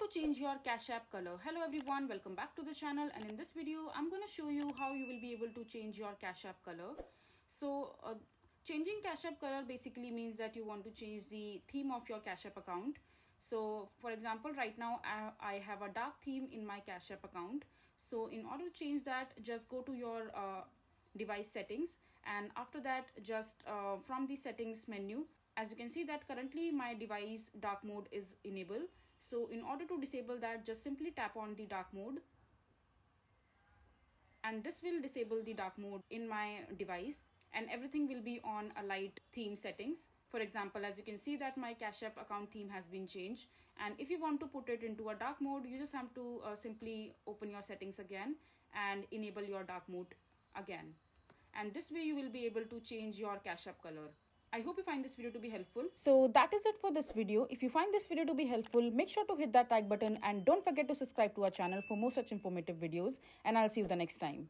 change your Cash App color. Hello everyone, welcome back to the channel, and in this video I'm going to show you how you will be able to change your Cash App color. So changing Cash App color basically means that you want to change the theme of your Cash App account. So for example, right now I have a dark theme in my Cash App account. So in order to change that, just go to your device settings, and after that just from the settings menu, as you can see that currently my device dark mode is enabled. So in order to disable that, just simply tap on the dark mode, and this will disable the dark mode in my device, and everything will be on a light theme settings. For example, as you can see that my Cash App account theme has been changed, and if you want to put it into a dark mode, you just have to simply open your settings again and enable your dark mode again, and this way you will be able to change your Cash App color. I hope you find this video to be helpful. So that is it for this video. If you find this video to be helpful, make sure to hit that like button and don't forget to subscribe to our channel for more such informative videos, and I'll see you the next time.